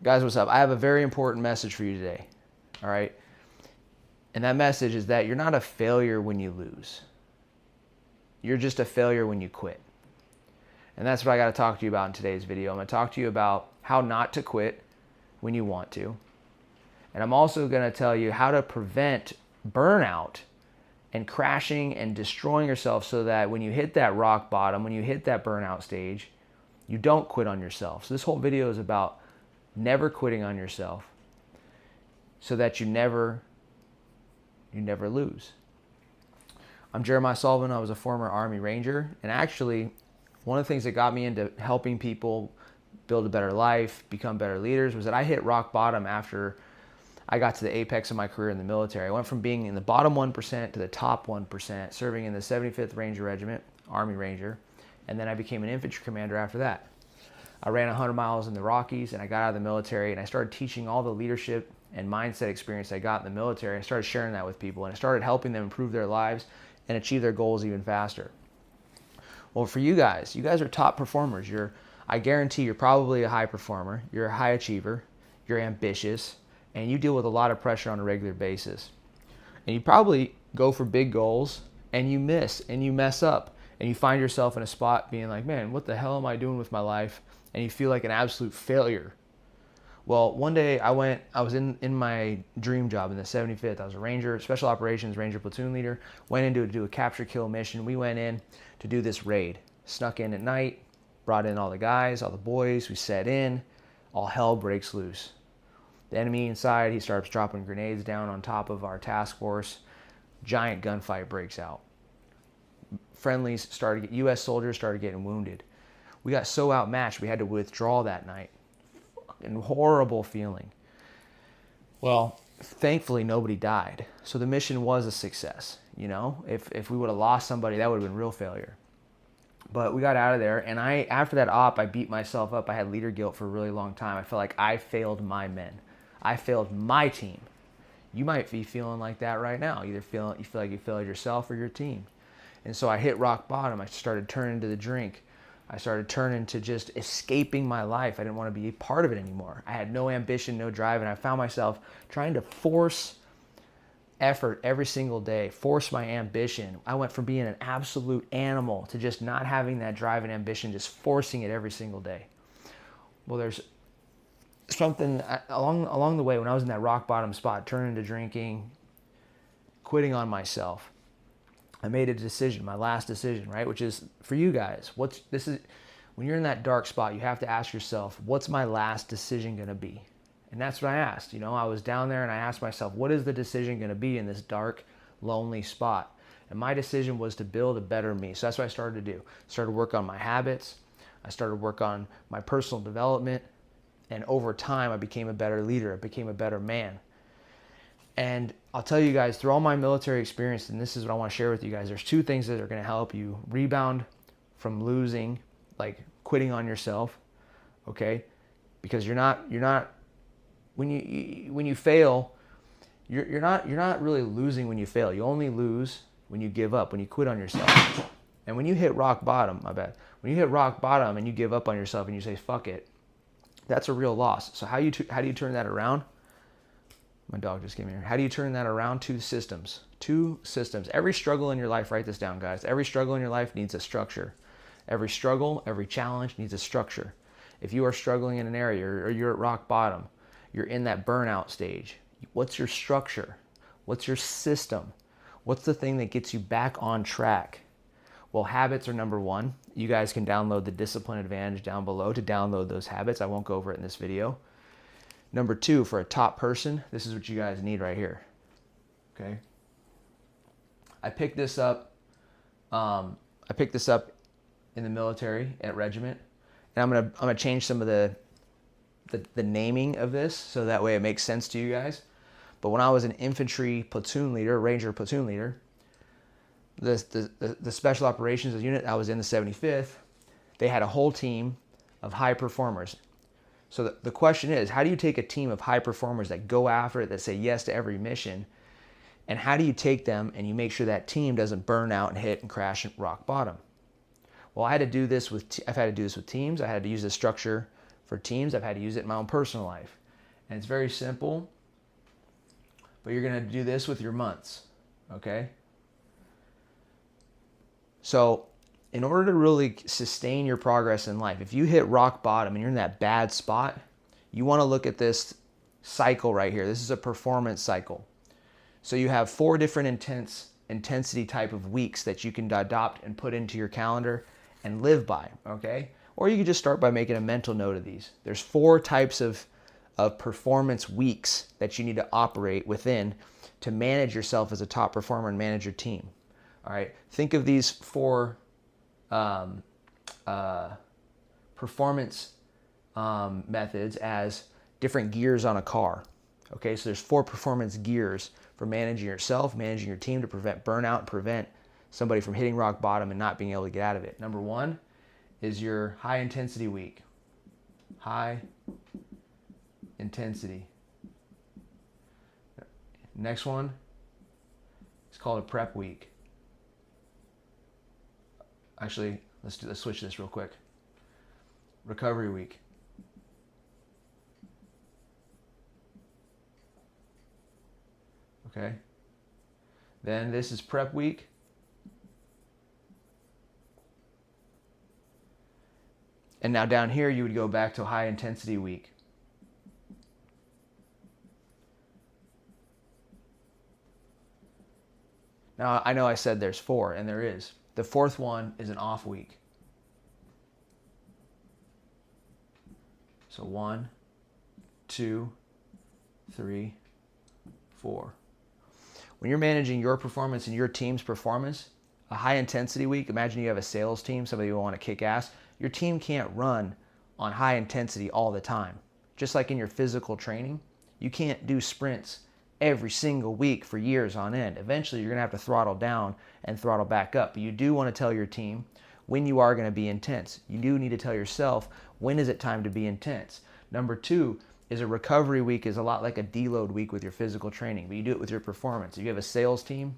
Guys, what's up? I have a very important message for you today. All right. And that message is that you're not a failure when you lose. You're just a failure when you quit. And that's what I got to talk to you about in today's video. I'm going to talk to you about how not to quit when you want to. And I'm also going to tell you how to prevent burnout and crashing and destroying yourself so that when you hit that rock bottom, when you hit that burnout stage, you don't quit on yourself. So this whole video is about never quitting on yourself so that you never lose. I'm Jeremiah Sullivan. I was a former Army Ranger, and actually one of the things that got me into helping people build a better life, become better leaders, was that I hit rock bottom after I got to the apex of my career in the military. I went from being in the bottom 1% to the top 1%, serving in the 75th Ranger Regiment, Army Ranger, and then I became an infantry commander after that. I ran 100 miles in the Rockies, and I got out of the military, and I started teaching all the leadership and mindset experience I got in the military. I started sharing that with people, and I started helping them improve their lives and achieve their goals even faster. Well, for you guys are top performers. I guarantee you're probably a high performer. You're a high achiever. You're ambitious, and you deal with a lot of pressure on a regular basis. And you probably go for big goals, and you miss, and you mess up, and you find yourself in a spot being like, man, what the hell am I doing with my life? And you feel like an absolute failure. Well, one day I was in my dream job in the 75th. I was a Ranger, Special Operations Ranger Platoon Leader. Went in to do a capture kill mission. We went in to do this raid. Snuck in at night, brought in all the guys, all the boys. We set in. All hell breaks loose. The enemy inside, he starts dropping grenades down on top of our task force. Giant gunfight breaks out. Friendlies U.S. soldiers started getting wounded. We got so outmatched, we had to withdraw that night. Fucking horrible feeling. Well, thankfully nobody died. So the mission was a success. You know, if we would have lost somebody, that would have been real failure. But we got out of there, and after that op, I beat myself up. I had leader guilt for a really long time. I felt like I failed my men. I failed my team. You might be feeling like that right now. You feel like you failed yourself or your team. And so I hit rock bottom. I started turning to the drink. I started turning to just escaping my life. I didn't want to be a part of it anymore. I had no ambition, no drive, and I found myself trying to force effort every single day, force my ambition. I went from being an absolute animal to just not having that drive and ambition, just forcing it every single day. Well, there's something along the way when I was in that rock bottom spot, turning to drinking, quitting on myself. I made a decision, my last decision, right? Which is for you guys. When you're in that dark spot, you have to ask yourself, what's my last decision going to be? And that's what I asked. You know, I was down there and I asked myself, what is the decision going to be in this dark, lonely spot? And my decision was to build a better me. So that's what I started to do. Started to work on my habits. I started to work on my personal development. And over time, I became a better leader. I became a better man. And I'll tell you guys, through all my military experience, and this is what I want to share with you guys, there's two things that are going to help you rebound from losing, like quitting on yourself, okay? Because you're not when you fail, you're not really losing when you fail. You only lose when you give up, when you quit on yourself. And when you hit rock bottom, when you hit rock bottom and you give up on yourself and you say fuck it, that's a real loss. So how do you turn that around? My dog just came here. How do you turn that around? Two systems. Every struggle in your life, write this down, guys. Every struggle in your life needs a structure. Every struggle, every challenge needs a structure. If you are struggling in an area or you're at rock bottom, you're in that burnout stage, what's your structure? What's your system? What's the thing that gets you back on track? Well, habits are number one. You guys can download the Discipline Advantage down below to download those habits. I won't go over it in this video. Number two, for a top person, this is what you guys need right here. Okay. I picked this up in the military at regiment, and I'm gonna change some of the naming of this so that way it makes sense to you guys. But when I was an infantry platoon leader, Ranger platoon leader, the special operations unit I was in, the 75th, they had a whole team of high performers. So the question is, how do you take a team of high performers that go after it, that say yes to every mission, and how do you take them and you make sure that team doesn't burn out and hit and crash at rock bottom? Well, I've had to do this with teams. I had to use this structure for teams. I've had to use it in my own personal life. And it's very simple, but you're going to do this with your months, okay? So in order to really sustain your progress in life, if you hit rock bottom and you're in that bad spot, you want to look at this cycle right here. This is a performance cycle. So you have 4 different intensity type of weeks that you can adopt and put into your calendar and live by, okay? Or you can just start by making a mental note of these. There's 4 types of performance weeks that you need to operate within to manage yourself as a top performer and manage your team. All right, think of these 4 performance methods as different gears on a car. Okay, so there's 4 performance gears for managing yourself, managing your team to prevent burnout and prevent somebody from hitting rock bottom and not being able to get out of it. Number 1 is your high intensity week. High intensity. Next one is called a prep week. Actually, let's switch this real quick. Recovery week. Okay. Then this is prep week. And now down here you would go back to high intensity week. Now I know I said there's 4, and there is. The 4th one is an off week. So 1, 2, 3, 4. When you're managing your performance and your team's performance, a high intensity week, imagine you have a sales team, somebody who want to kick ass. Your team can't run on high intensity all the time. Just like in your physical training, you can't do sprints every single week for years on end. Eventually, you're going to have to throttle down and throttle back up. But you do want to tell your team when you are going to be intense. You do need to tell yourself, when is it time to be intense? Number 2 is a recovery week is a lot like a deload week with your physical training, but you do it with your performance. If you have a sales team,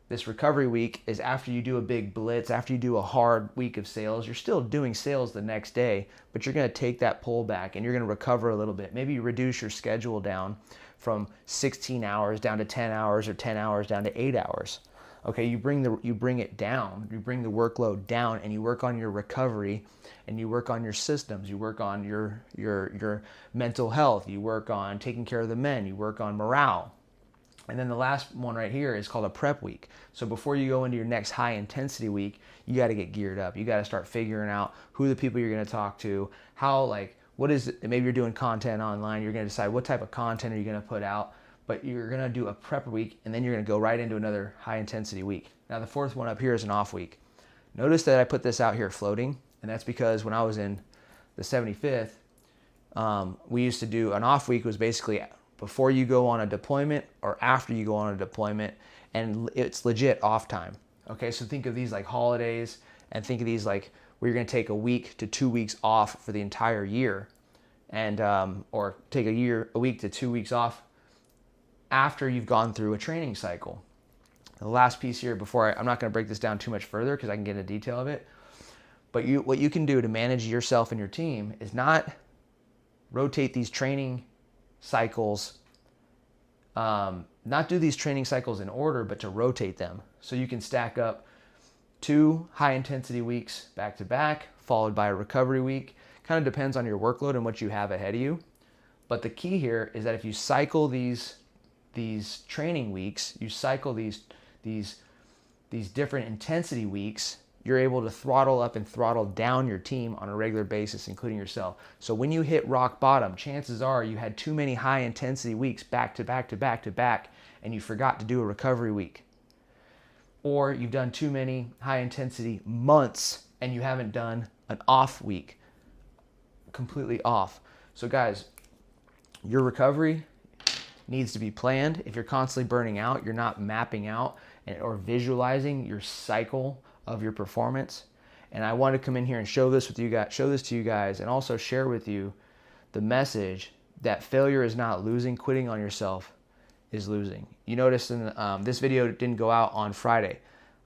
this recovery week is after you do a big blitz, after you do a hard week of sales. You're still doing sales the next day, but you're going to take that pull back and you're going to recover a little bit. Maybe you reduce your schedule down from 16 hours down to 10 hours or 10 hours down to 8 hours. Okay, you bring it down, you bring the workload down, and you work on your recovery, and you work on your systems, you work on your mental health, you work on taking care of the men, you work on morale. And then the last one right here is called a prep week. So before you go into your next high intensity week, you got to get geared up. You got to start figuring out who the people you're going to talk to, what is it, maybe you're doing content online, you're going to decide what type of content are you going to put out. But you're going to do a prep week, and then you're going to go right into another high intensity week. Now the 4th one up here is an off week. Notice that I put this out here floating, and that's because when I was in the 75th, we used to do an off week was basically before you go on a deployment or after you go on a deployment, and it's legit off time. Okay, so think of these like holidays, and think of these like where you're going to take a week to 2 weeks off for the entire year, and or take a week to 2 weeks off after you've gone through a training cycle. The last piece here I'm not going to break this down too much further because I can get into detail of it, but what you can do to manage yourself and your team is not rotate these training cycles, not do these training cycles in order, but to rotate them. So you can stack up 2 high intensity weeks back to back, followed by a recovery week. Kind of depends on your workload and what you have ahead of you. But the key here is that if you cycle these training weeks, you cycle these different intensity weeks, you're able to throttle up and throttle down your team on a regular basis, including yourself. So when you hit rock bottom, chances are you had too many high intensity weeks back to back to back to back, and you forgot to do a recovery week. Or you've done too many high intensity months and you haven't done an off week, completely off. So guys, your recovery needs to be planned. If you're constantly burning out, you're not mapping out or visualizing your cycle of your performance. And I want to come in here and show this to you guys, and also share with you the message that failure is not losing. Quitting on yourself is losing. You notice in this video didn't go out on Friday.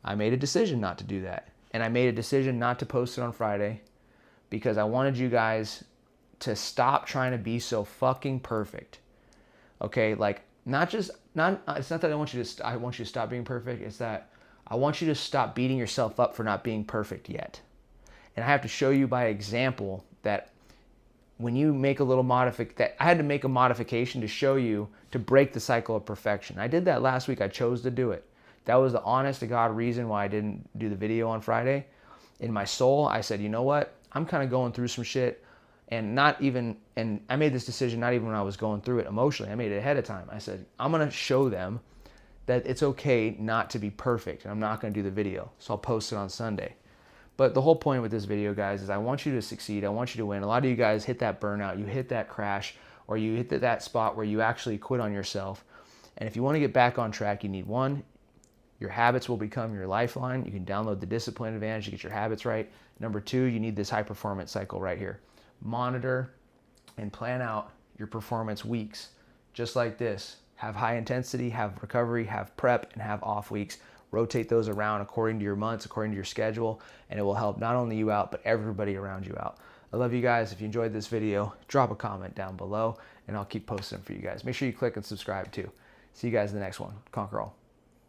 I made a decision not to do that, and I made a decision not to post it on Friday because I wanted you guys to stop trying to be so fucking perfect. Okay, like it's not that I want you to stop being perfect. It's that I want you to stop beating yourself up for not being perfect yet. And I have to show you by example that when you make a little that I had to make a modification to show you to break the cycle of perfection. I did that last week. I chose to do it. That was the honest to God reason why I didn't do the video on Friday. In my soul, I said, you know what? I'm kind of going through some shit, and I made this decision not even when I was going through it emotionally. I made it ahead of time. I said, I'm going to show them that it's okay not to be perfect, and I'm not going to do the video. So I'll post it on Sunday. But the whole point with this video, guys, is I want you to succeed. I want you to win. A lot of you guys hit that burnout. You hit that crash, or you hit that spot where you actually quit on yourself. And if you want to get back on track, you need one, your habits will become your lifeline. You can download the Discipline Advantage to get your habits right. Number two, you need this high performance cycle right here. Monitor and plan out your performance weeks, just like this. Have high intensity, have recovery, have prep, and have off weeks. Rotate those around according to your months, according to your schedule, and it will help not only you out, but everybody around you out. I love you guys. If you enjoyed this video, drop a comment down below, and I'll keep posting them for you guys. Make sure you click and subscribe too. See you guys in the next one. Conquer all.